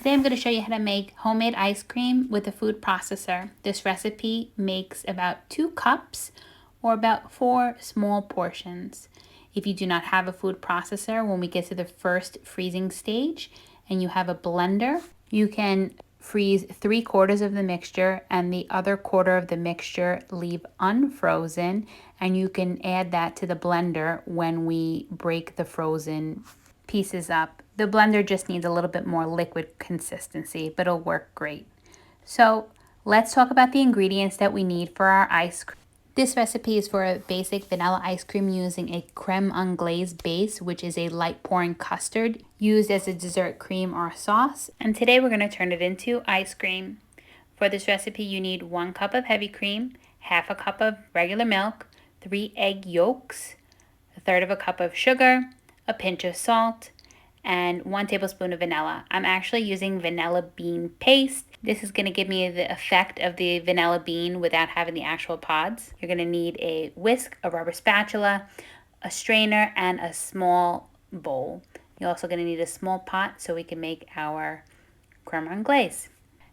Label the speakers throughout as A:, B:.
A: Today I'm going to show you how to make homemade ice cream with a food processor. This recipe makes about 2 cups or about 4 small portions. If you do not have a food processor, when we get to the first freezing stage and you have a blender, you can freeze 3/4 of the mixture and the other quarter of the mixture leave unfrozen, and you can add that to the blender when we break the frozen pieces up. The blender just needs a little bit more liquid consistency, but it'll work great. So let's talk about the ingredients that we need for our ice cream. This recipe is for a basic vanilla ice cream using a creme anglaise base, which is a light pouring custard used as a dessert cream or sauce. And today we're going to turn it into ice cream. For this recipe, you need 1 cup of heavy cream, 1/2 cup of regular milk, 3 egg yolks, 1/3 cup of sugar, a pinch of salt, and 1 tablespoon of vanilla. I'm actually using vanilla bean paste. This is going to give me the effect of the vanilla bean without having the actual pods. You're going to need a whisk, a rubber spatula, a strainer, and a small bowl. You're also going to need a small pot so we can make our creme anglaise.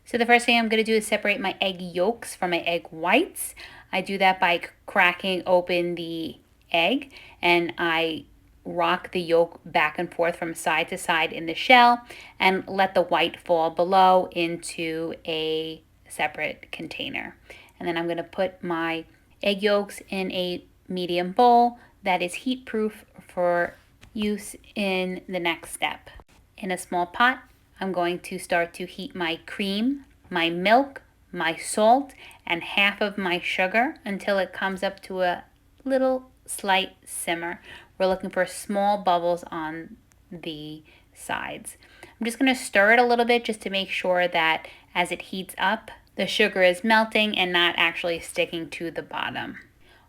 A: So the first thing I'm going to do is separate my egg yolks from my egg whites. I do that by cracking open the egg, and I rock the yolk back and forth from side to side in the shell and let the white fall below into a separate container. And then I'm going to put my egg yolks in a medium bowl that is heat proof for use in the next step. In a small pot, I'm going to start to heat my cream, my milk, my salt, and 1/2 of my sugar until it comes up to a little slight simmer. We're looking for small bubbles on the sides. I'm just going to stir it a little bit just to make sure that as it heats up, the sugar is melting and not actually sticking to the bottom.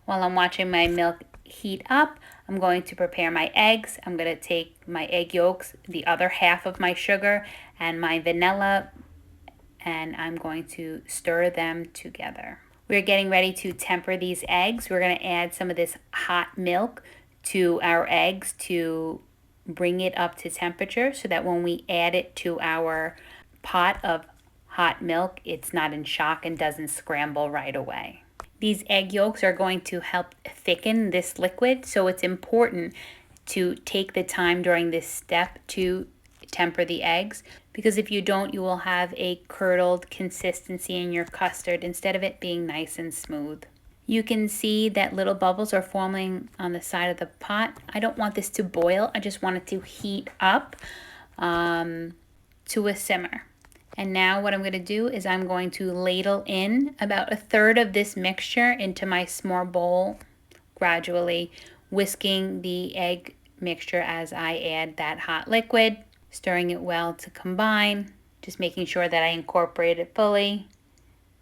A: While I'm watching my milk heat up, I'm going to prepare my eggs. I'm going to take my egg yolks, the other 1/2 of my sugar, and my vanilla, and I'm going to stir them together. We're getting ready to temper these eggs. We're going to add some of this hot milk to our eggs to bring it up to temperature so that when we add it to our pot of hot milk, it's not in shock and doesn't scramble right away. These egg yolks are going to help thicken this liquid, so it's important to take the time during this step to temper the eggs, because if you don't, you will have a curdled consistency in your custard instead of it being nice and smooth. You can see that little bubbles are forming on the side of the pot. I don't want this to boil. I just want it to heat up to a simmer. And now what I'm going to do is I'm going to ladle in about 1/3 of this mixture into my small bowl, gradually whisking the egg mixture as I add that hot liquid, stirring it well to combine, just making sure that I incorporate it fully,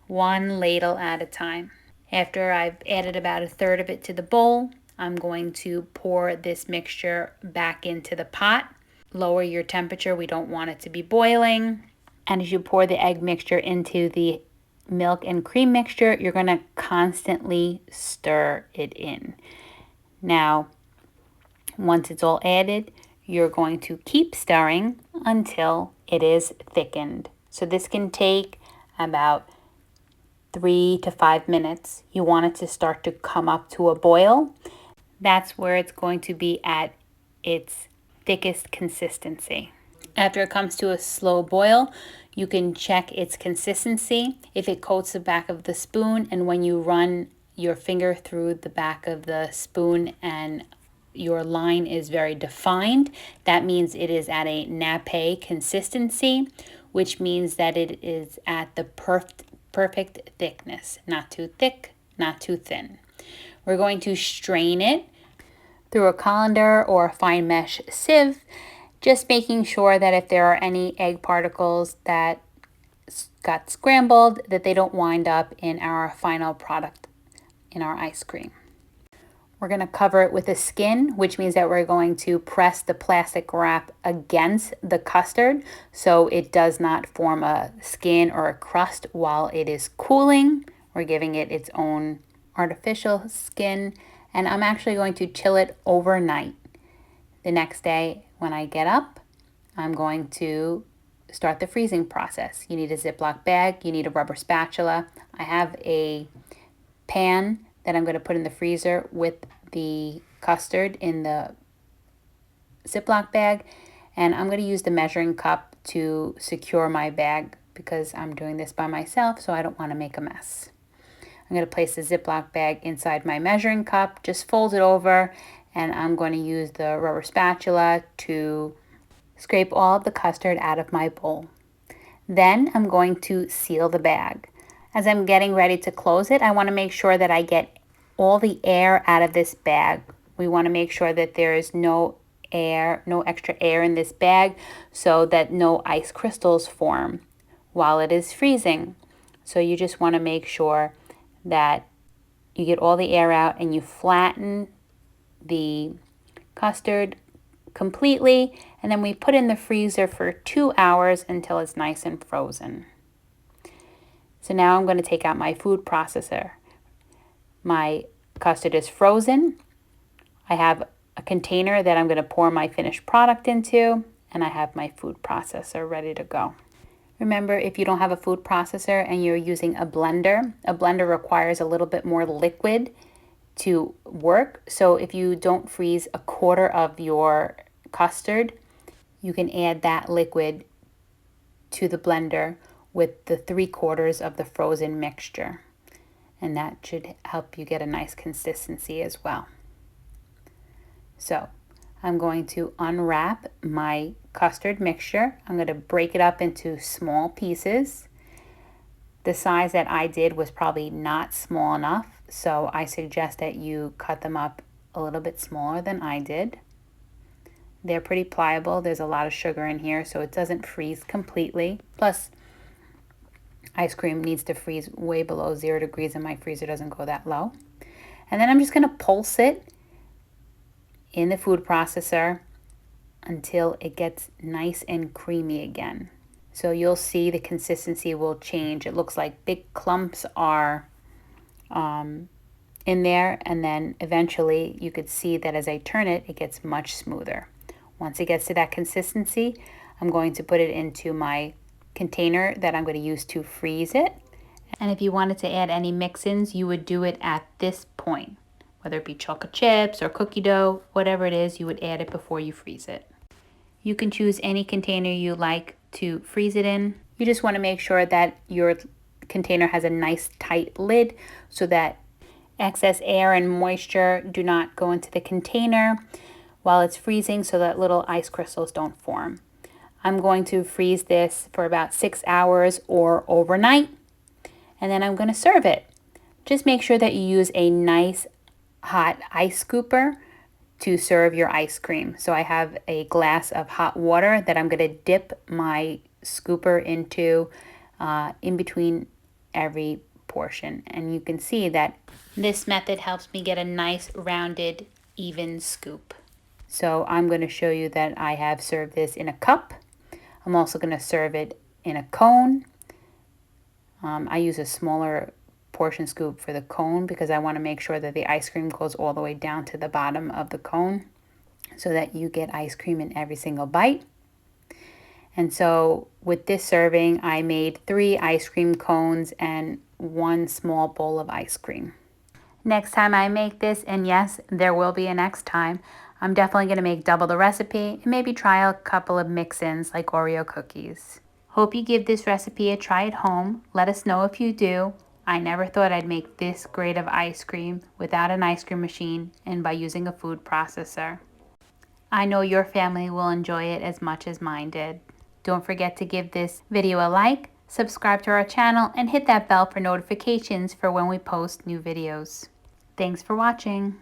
A: 1 ladle at a time. After I've added about 1/3 of it to the bowl, I'm going to pour this mixture back into the pot. Lower your temperature. We don't want it to be boiling. And as you pour the egg mixture into the milk and cream mixture, you're going to constantly stir it in. Now, once it's all added, you're going to keep stirring until it is thickened. So this can take about 3 to 5 minutes. You want it to start to come up to a boil. That's where it's going to be at its thickest consistency. After it comes to a slow boil, you can check its consistency. If it coats the back of the spoon, and when you run your finger through the back of the spoon and your line is very defined, that means it is at a nappe consistency, which means that it is at the perfect thickness, not too thick, not too thin. We're going to strain it through a colander or a fine mesh sieve, just making sure that if there are any egg particles that got scrambled, that they don't wind up in our final product in our ice cream. We're going to cover it with a skin, which means that we're going to press the plastic wrap against the custard so it does not form a skin or a crust while it is cooling. We're giving it its own artificial skin, and I'm actually going to chill it overnight. The next day when I get up, I'm going to start the freezing process. You need a Ziploc bag, you need a rubber spatula. I have a pan that I'm going to put in the freezer with the custard in the Ziploc bag, and I'm going to use the measuring cup to secure my bag because I'm doing this by myself, so I don't want to make a mess. I'm going to place the Ziploc bag inside my measuring cup, just fold it over, and I'm going to use the rubber spatula to scrape all of the custard out of my bowl. Then I'm going to seal the bag. As I'm getting ready to close it, I want to make sure that I get all the air out of this bag. We want to make sure that there is no air, no extra air in this bag so that no ice crystals form while it is freezing. So you just want to make sure that you get all the air out and you flatten the custard completely, and then we put in the freezer for 2 hours until it's nice and frozen. So now I'm going to take out my food processor. My custard is frozen. I have a container that I'm going to pour my finished product into, and I have my food processor ready to go. Remember, if you don't have a food processor and you're using a blender requires a little bit more liquid to work. So if you don't freeze a quarter of your custard, you can add that liquid to the blender with the 3/4 of the frozen mixture. And that should help you get a nice consistency as well. So I'm going to unwrap my custard mixture. I'm going to break it up into small pieces. The size that I did was probably not small enough, so I suggest that you cut them up a little bit smaller than I did. They're pretty pliable. There's a lot of sugar in here, so it doesn't freeze completely. Plus, ice cream needs to freeze way below 0 degrees, and my freezer doesn't go that low. And then I'm just going to pulse it in the food processor until it gets nice and creamy again. So you'll see the consistency will change. It looks like big clumps are in there, and then eventually you could see that as I turn it, it gets much smoother. Once it gets to that consistency, I'm going to put it into my container that I'm going to use to freeze it. And if you wanted to add any mix-ins, you would do it at this point. Whether it be chocolate chips or cookie dough, whatever it is, you would add it before you freeze it. You can choose any container you like to freeze it in. You just want to make sure that your container has a nice tight lid so that excess air and moisture do not go into the container while it's freezing, so that little ice crystals don't form. I'm going to freeze this for about 6 hours or overnight, and then I'm going to serve it. Just make sure that you use a nice hot ice scooper to serve your ice cream. So I have a glass of hot water that I'm going to dip my scooper into in between every portion. And you can see that this method helps me get a nice rounded, even scoop. So I'm going to show you that I have served this in a cup. I'm also going to serve it in a cone. I use a smaller portion scoop for the cone because I want to make sure that the ice cream goes all the way down to the bottom of the cone so that you get ice cream in every single bite. And so with this serving, I made 3 ice cream cones and 1 small bowl of ice cream. Next time I make this, and yes, there will be a next time, I'm definitely going to make double the recipe and maybe try a couple of mix-ins like Oreo cookies. Hope you give this recipe a try at home. Let us know if you do. I never thought I'd make this great of ice cream without an ice cream machine and by using a food processor. I know your family will enjoy it as much as mine did. Don't forget to give this video a like, subscribe to our channel, and hit that bell for notifications for when we post new videos. Thanks for watching.